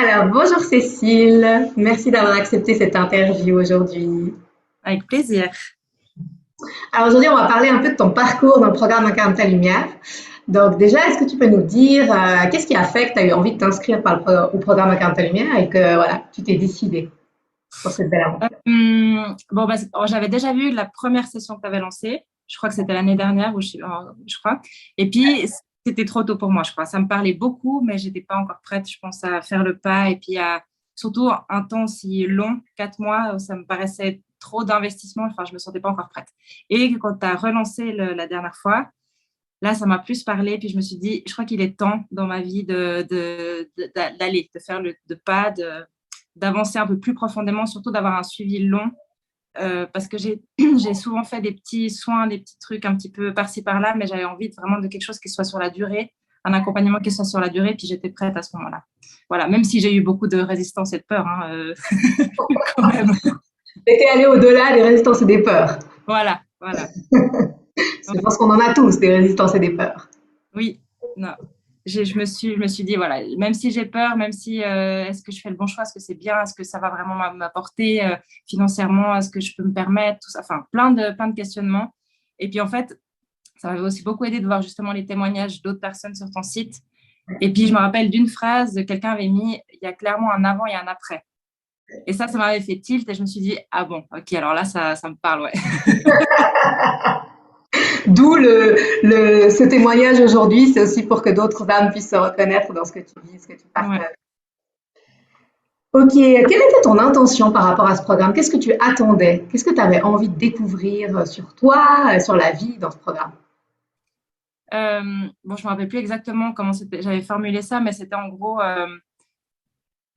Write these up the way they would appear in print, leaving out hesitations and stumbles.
Alors, bonjour Cécile, merci d'avoir accepté cette interview aujourd'hui. Avec plaisir. Alors aujourd'hui, on va parler un peu de ton parcours dans le programme Incarne ta lumière. Donc déjà, est-ce que tu peux nous dire qu'est-ce qui a fait que tu as eu envie de t'inscrire au programme Incarne ta lumière et que voilà, tu t'es décidé pour cette belle aventure? Bon, j'avais déjà vu la première session que tu avais lancée. Je crois que c'était l'année dernière, je crois. Et puis, c'était trop tôt pour moi, je crois. Ça me parlait beaucoup, mais je n'étais pas encore prête, je pense, à faire le pas. Et puis, surtout, un temps si long, 4 mois, ça me paraissait trop d'investissement. Enfin, je ne me sentais pas encore prête. Et quand tu as relancé la dernière fois, là, ça m'a plus parlé. Puis, je me suis dit, je crois qu'il est temps dans ma vie d'aller, de faire le pas, d'avancer un peu plus profondément, surtout d'avoir un suivi long, parce que j'ai souvent fait des petits soins, des petits trucs un petit peu par-ci par-là, mais j'avais envie vraiment de quelque chose qui soit sur la durée, un accompagnement qui soit sur la durée, puis j'étais prête à ce moment-là. Voilà, même si j'ai eu beaucoup de résistance et de peur, hein, quand même. Tu étais allé au-delà des résistances et des peurs. Voilà, voilà. Je pense qu'on en a tous, des résistances et des peurs. Oui, non. Je me suis dit, voilà, même si j'ai peur, même si est-ce que je fais le bon choix, est-ce que c'est bien, est-ce que ça va vraiment m'apporter financièrement, est-ce que je peux me permettre, tout ça, enfin, plein de questionnements. Et puis, en fait, ça m'avait aussi beaucoup aidé de voir justement les témoignages d'autres personnes sur ton site. Et puis, je me rappelle d'une phrase, quelqu'un avait mis, il y a clairement un avant et un après. Et ça m'avait fait tilt et je me suis dit, ah bon, ok, alors là, ça me parle, ouais. D'où ce témoignage aujourd'hui, c'est aussi pour que d'autres âmes puissent se reconnaître dans ce que tu dis, ce que tu Ouais. partages. Ok, quelle était ton intention par rapport à ce programme? Qu'est-ce que tu attendais? Qu'est-ce que tu avais envie de découvrir sur toi, sur la vie dans ce programme? Bon, je me rappelle plus exactement comment j'avais formulé ça, mais c'était en gros,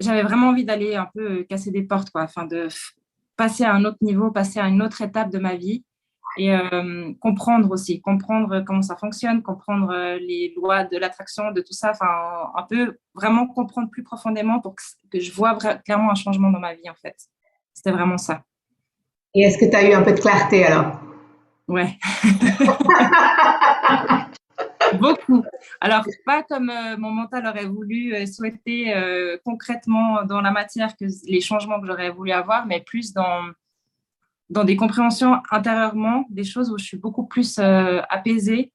j'avais vraiment envie d'aller un peu casser des portes, quoi, enfin passer à un autre niveau, passer à une autre étape de ma vie et comprendre aussi, comprendre comment ça fonctionne, comprendre les lois de l'attraction, de tout ça, enfin un peu vraiment comprendre plus profondément pour que je vois clairement un changement dans ma vie en fait. C'était vraiment ça. Et est-ce que tu as eu un peu de clarté alors? Ouais. Beaucoup. Alors, pas comme mon mental aurait voulu souhaiter concrètement dans la matière que les changements que j'aurais voulu avoir, mais plus dans des compréhensions intérieurement, des choses où je suis beaucoup plus apaisée.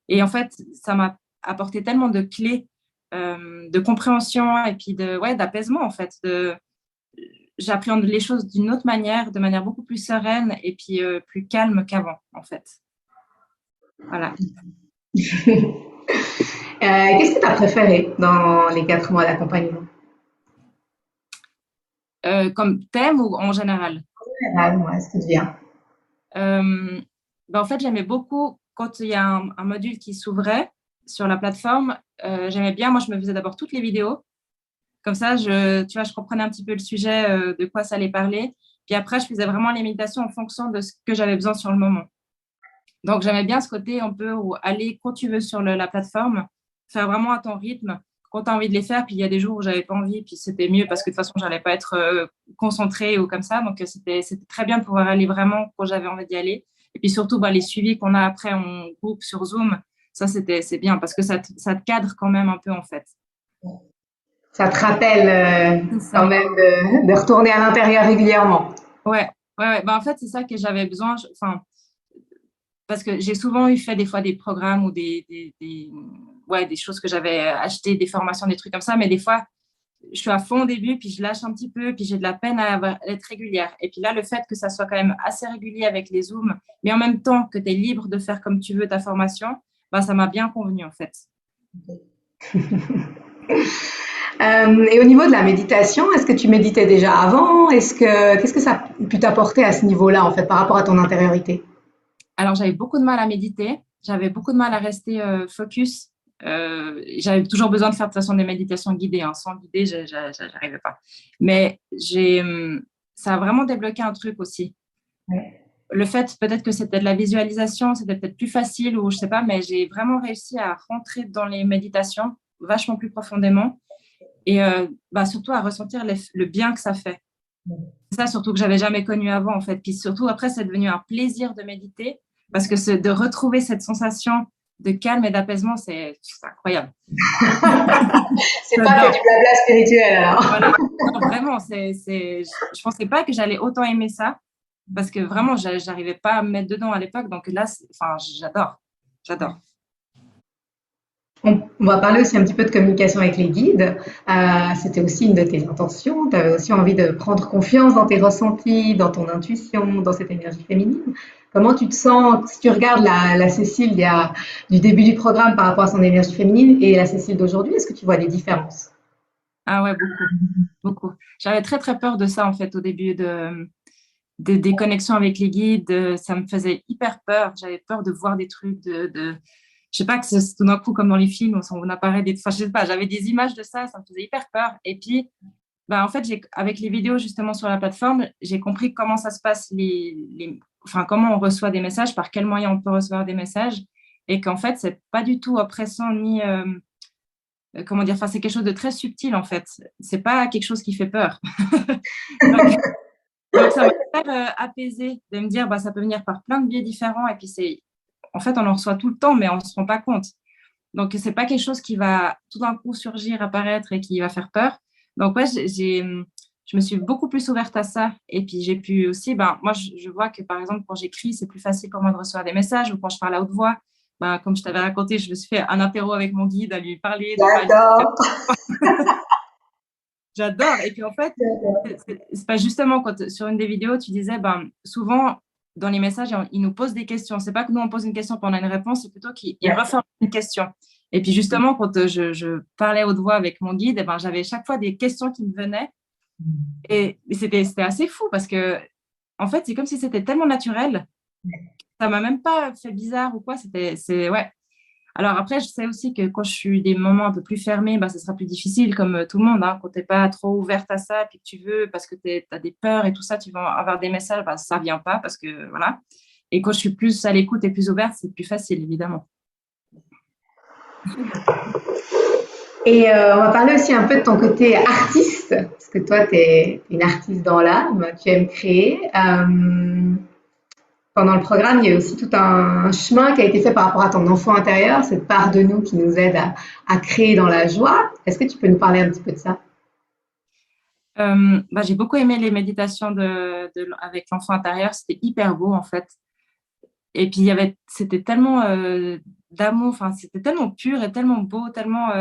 Et en fait, ça m'a apporté tellement de clés de compréhension et puis ouais, d'apaisement, en fait. J'appréhende les choses d'une autre manière, de manière beaucoup plus sereine et puis plus calme qu'avant, en fait. Voilà. Qu'est-ce que tu as préféré dans les 4 mois d'accompagnement? Comme thème ou en général? Ah, ouais, ce qui te vient. Euh, en fait, j'aimais beaucoup quand il y a un module qui s'ouvrait sur la plateforme. J'aimais bien, moi, je me faisais d'abord toutes les vidéos. Comme ça, tu vois, je comprenais un petit peu le sujet, de quoi ça allait parler. Puis après, je faisais vraiment les méditations en fonction de ce que j'avais besoin sur le moment. Donc, j'aimais bien ce côté un peu où aller quand tu veux sur la plateforme, faire vraiment à ton rythme, quand tu as envie de les faire. Puis il y a des jours où j'avais pas envie, puis c'était mieux parce que de toute façon, j'allais pas être concentrée ou comme ça. Donc, c'était très bien de pouvoir aller vraiment quand j'avais envie d'y aller. Et puis surtout, les suivis qu'on a après en groupe sur Zoom, ça, c'est bien parce que ça te cadre quand même un peu, en fait. Ça te rappelle C'est quand ça. même de retourner à l'intérieur régulièrement. Ouais, ouais, ouais. En fait, c'est ça que j'avais besoin. Enfin, parce que j'ai souvent fait des fois des programmes ou ouais, des choses que j'avais achetées, des formations, des trucs comme ça, mais des fois, je suis à fond au début, puis je lâche un petit peu, puis j'ai de la peine à être régulière. Et puis là, le fait que ça soit quand même assez régulier avec les Zooms, mais en même temps que tu es libre de faire comme tu veux ta formation, ça m'a bien convenu en fait. Et au niveau de la méditation, est-ce que tu méditais déjà avant? Qu'est-ce que ça a pu t'apporter à ce niveau-là, en fait, par rapport à ton intériorité? Alors, j'avais beaucoup de mal à méditer, j'avais beaucoup de mal à rester focus. J'avais toujours besoin de faire de toute façon des méditations guidées, hein. Sans guider, j'arrivais pas. Mais ça a vraiment débloqué un truc aussi. Ouais. Le fait peut-être que c'était de la visualisation, c'était peut-être plus facile ou je sais pas, mais j'ai vraiment réussi à rentrer dans les méditations vachement plus profondément et surtout à ressentir le bien que ça fait. Ça, surtout que j'avais jamais connu avant, en fait. Puis surtout, après, c'est devenu un plaisir de méditer parce que c'est de retrouver cette sensation de calme et d'apaisement, c'est incroyable. C'est pas que du blabla spirituel, alors. Voilà. Non, vraiment, je pensais pas que j'allais autant aimer ça parce que vraiment, j'arrivais pas à me mettre dedans à l'époque. Donc là, enfin, j'adore. On va parler aussi un petit peu de communication avec les guides. C'était aussi une de tes intentions. Tu avais aussi envie de prendre confiance dans tes ressentis, dans ton intuition, dans cette énergie féminine. Comment tu te sens si tu regardes la Cécile du début du programme par rapport à son énergie féminine et la Cécile d'aujourd'hui? Est-ce que tu vois des différences? Ah ouais, beaucoup. J'avais très, très peur de ça, en fait, au début des connexions avec les guides. Ça me faisait hyper peur. J'avais peur de voir des trucs, je sais pas, que c'est tout d'un coup, comme dans les films, on apparaît enfin, je sais pas, j'avais des images de ça me faisait hyper peur. Et puis, bah, en fait, avec les vidéos, justement, sur la plateforme, j'ai compris comment ça se passe, enfin, comment on reçoit des messages, par quels moyens on peut recevoir des messages, et qu'en fait, c'est pas du tout oppressant ni comment dire, enfin, c'est quelque chose de très subtil en fait. C'est pas quelque chose qui fait peur. donc ça m'a hyper apaisée de me dire, bah, ça peut venir par plein de biais différents et puis en fait, on en reçoit tout le temps, mais on se rend pas compte. Donc c'est pas quelque chose qui va tout d'un coup surgir, apparaître et qui va faire peur. Donc ouais, je me suis beaucoup plus ouverte à ça. Et puis j'ai pu aussi, ben, moi je vois que par exemple quand j'écris, c'est plus facile pour moi de recevoir des messages ou quand je parle à haute voix. Ben, comme je t'avais raconté, je me suis fait un apéro avec mon guide à lui parler. J'adore. J'adore. Et puis en fait, c'est pas justement quand sur une des vidéos, tu disais, ben, souvent dans les messages, ils nous posent des questions. C'est pas que nous on pose une question pendant une réponse, c'est plutôt qu'ils reforment une question. Et puis justement, quand je parlais à haute voix avec mon guide, eh ben, j'avais chaque fois des questions qui me venaient. Et c'était assez fou parce que, en fait, c'est comme si c'était tellement naturel. Ça m'a même pas fait bizarre ou quoi. Ouais. Alors après, je sais aussi que quand je suis des moments un peu plus fermés, bah, ce sera plus difficile, comme tout le monde. Hein, quand tu n'es pas trop ouverte à ça, puis que tu veux, parce que tu as des peurs et tout ça, tu vas avoir des messages, bah, ça ne vient pas, parce que voilà. Et quand je suis plus à l'écoute et plus ouverte, c'est plus facile, évidemment. Et on va parler aussi un peu de ton côté artiste, parce que toi, tu es une artiste dans l'âme, tu aimes créer. Pendant le programme, il y a aussi tout un chemin qui a été fait par rapport à ton enfant intérieur, cette part de nous qui nous aide à créer dans la joie. Est-ce que tu peux nous parler un petit peu de ça? Bah, j'ai beaucoup aimé les méditations avec l'enfant intérieur. C'était hyper beau, en fait. Et puis, c'était tellement d'amour, enfin, c'était tellement pur et tellement beau, tellement,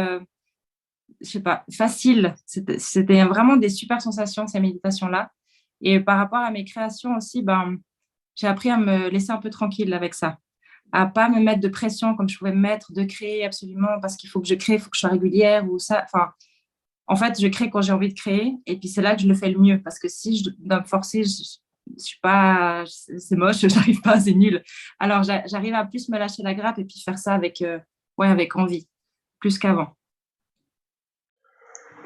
je sais pas, facile. C'était vraiment des super sensations, ces méditations-là. Et par rapport à mes créations aussi, ben, j'ai appris à me laisser un peu tranquille avec ça, à pas me mettre de pression comme je pouvais me mettre de créer absolument parce qu'il faut que je crée, il faut que je sois régulière ou ça. Enfin, en fait, je crée quand j'ai envie de créer et puis c'est là que je le fais le mieux parce que si je dois me forcer, je suis pas, c'est moche, j'arrive pas, c'est nul. Alors j'arrive à plus me lâcher la grappe et puis faire ça avec, ouais, avec envie, plus qu'avant.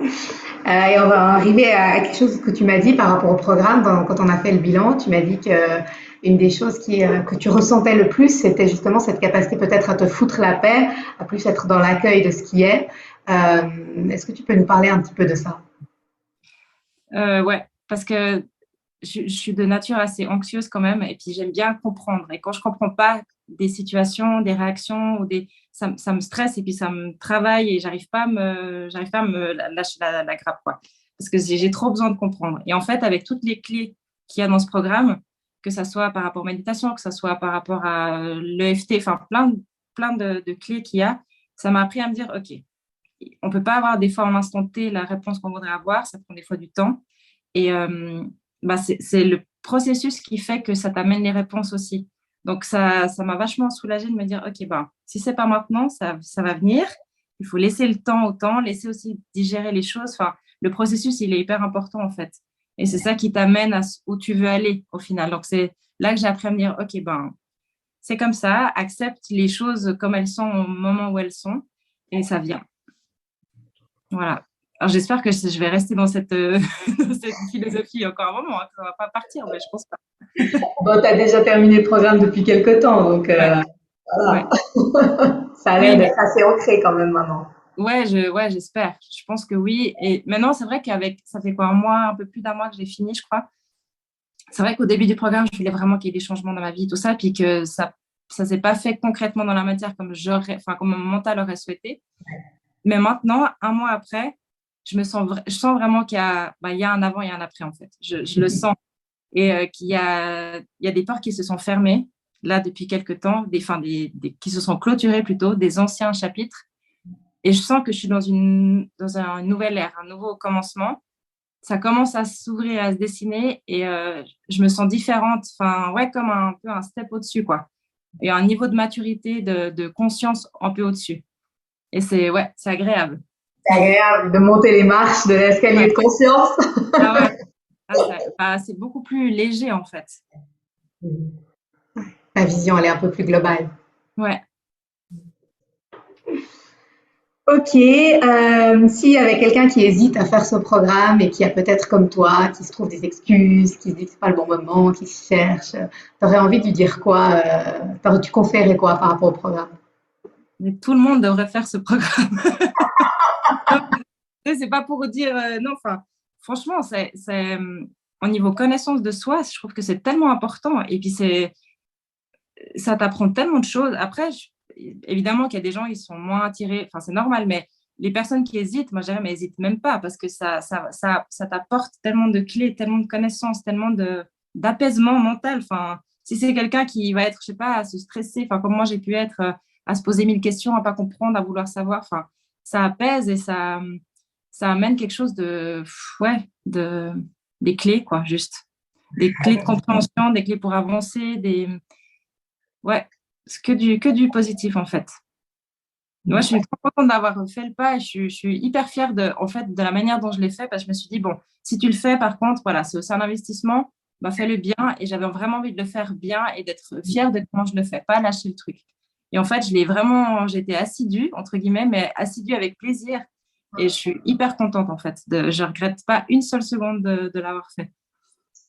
Et on va arriver à quelque chose que tu m'as dit par rapport au programme. Quand on a fait le bilan, tu m'as dit que une des choses que tu ressentais le plus, c'était justement cette capacité peut-être à te foutre la paix, à plus être dans l'accueil de ce qui est. Est-ce que tu peux nous parler un petit peu de ça? Ouais, parce que je suis de nature assez anxieuse quand même, et puis j'aime bien comprendre. Et quand je comprends pas des situations, des réactions, ça me stresse et puis ça me travaille et j'arrive pas à me lâcher la grappe, quoi. Parce que j'ai trop besoin de comprendre. Et en fait, avec toutes les clés qu'il y a dans ce programme, que ça soit par rapport à méditation, que ça soit par rapport à l'EFT, enfin plein de clés qu'il y a, ça m'a appris à me dire, OK, on peut pas avoir des fois en instant T la réponse qu'on voudrait avoir, ça prend des fois du temps. Et bah, c'est le processus qui fait que ça t'amène les réponses aussi. Donc, ça m'a vachement soulagée de me dire, OK, bah, si c'est pas maintenant, ça va venir. Il faut laisser le temps au temps, laisser aussi digérer les choses. Enfin, le processus, il est hyper important, en fait. Et c'est ça qui t'amène où tu veux aller, au final. Donc, c'est là que j'ai appris à me dire, OK, ben, c'est comme ça, accepte les choses comme elles sont au moment où elles sont, et ça vient. Voilà. Alors, j'espère que je vais rester dans dans cette philosophie encore un moment, hein, que ça ne va pas partir, mais je pense pas. Bon, tu as déjà terminé le programme depuis quelque temps, donc Ouais, voilà. ouais. Ça a l'air Oui, d'être assez ancré quand même maintenant. ouais, j'espère. Je pense que oui. Et maintenant, c'est vrai ça fait quoi, un peu plus d'un mois que j'ai fini, je crois. C'est vrai qu'au début du programme, je voulais vraiment qu'il y ait des changements dans ma vie, tout ça, puis que ça s'est pas fait concrètement dans la matière comme mon mental aurait souhaité. Mais maintenant, un mois après, je sens vraiment il y a un avant et un après, en fait. Je le sens. Et il y a des portes qui se sont fermées, là, depuis quelques temps, qui se sont clôturées plutôt, des anciens chapitres. Et je sens que je suis dans une nouvelle ère, un nouveau commencement. Ça commence à s'ouvrir, à se dessiner et je me sens différente, enfin, ouais, comme un peu un step au-dessus, quoi. Et un niveau de maturité, de conscience un peu au-dessus. Et c'est agréable. C'est agréable de monter les marches de l'escalier Ouais. de conscience. Ah ouais, c'est beaucoup plus léger, en fait. La vision, elle est un peu plus globale. Ouais. Ok, s'il y avait quelqu'un qui hésite à faire ce programme et qui a peut-être comme toi, qui se trouve des excuses, qui se dit que c'est pas le bon moment, qui se cherche, t'aurais envie de lui dire quoi, tu conseillerais quoi par rapport au programme? Mais tout le monde devrait faire ce programme. C'est pas pour dire non, enfin, franchement, au niveau connaissance de soi, je trouve que c'est tellement important. Et puis, ça t'apprend tellement de choses. Après, évidemment qu'il y a des gens qui sont moins attirés, enfin, c'est normal, mais les personnes qui hésitent, moi, je dirais, mais n'hésite même pas parce que ça t'apporte tellement de clés, tellement de connaissances, tellement d'apaisement mental. Enfin, si c'est quelqu'un qui va être, je sais pas, à se stresser, enfin, comme moi, j'ai pu être, à se poser 1000 questions, à pas comprendre, à vouloir savoir, enfin, ça apaise et ça amène quelque chose ouais, des clés, quoi, juste. Des clés de compréhension, des clés pour avancer, ouais, c'est que du positif, en fait. Moi, je suis trop contente d'avoir fait le pas et je suis hyper fière en fait, de la manière dont je l'ai fait parce que je me suis dit, bon, si tu le fais, par contre, voilà, c'est aussi un investissement, bah, fais-le bien. Et j'avais vraiment envie de le faire bien et d'être fière de comment je le fais, pas lâcher le truc. Et en fait, j'étais assidue, entre guillemets, mais assidue avec plaisir. Et je suis hyper contente, en fait. Je regrette pas une seule seconde de l'avoir fait.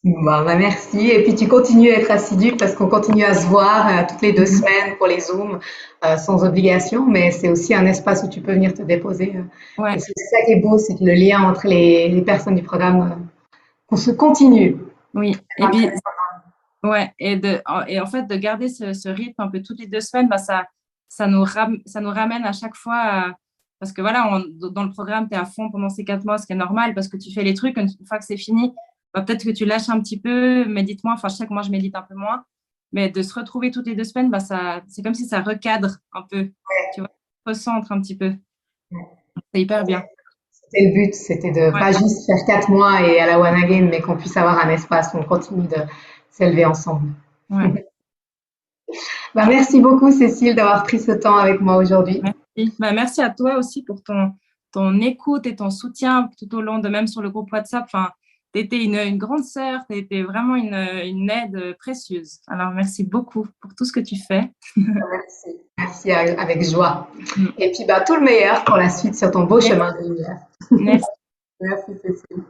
Bon, bah, merci. Et puis tu continues à être assidu parce qu'on continue à se voir toutes les 2 semaines pour les Zooms sans obligation, mais c'est aussi un espace où tu peux venir te déposer. Et Ouais, c'est ça qui est beau, c'est que le lien entre les personnes du programme, qu'on se continue. oui. Et puis, ouais, et en fait, de garder ce rythme un peu toutes les 2 semaines, bah, ça nous ramène à chaque fois parce que voilà, dans le programme, tu es à fond pendant ces 4 mois, ce qui est normal parce que tu fais les trucs, une fois que c'est fini, bah, peut-être que tu lâches un petit peu, médite moins, enfin, je sais que moi, je médite un peu moins, mais de se retrouver toutes les 2 semaines, bah, c'est comme si ça recadre un peu, tu vois, recentre un petit peu. C'est hyper bien. C'était le but, c'était de Ouais, pas juste faire 4 mois et à la one again, mais qu'on puisse avoir un espace où on continue de s'élever ensemble. ouais. Bah, merci beaucoup, Cécile, d'avoir pris ce temps avec moi aujourd'hui. Merci. Bah, merci à toi aussi pour ton écoute et ton soutien tout au long de même sur le groupe WhatsApp. Enfin, tu étais une grande sœur, tu étais vraiment une aide précieuse. Alors, merci beaucoup pour tout ce que tu fais. Merci. Merci avec joie. Mm. Et puis, bah, tout le meilleur pour la suite sur ton beau chemin de lumière. Merci. Merci, Cécile.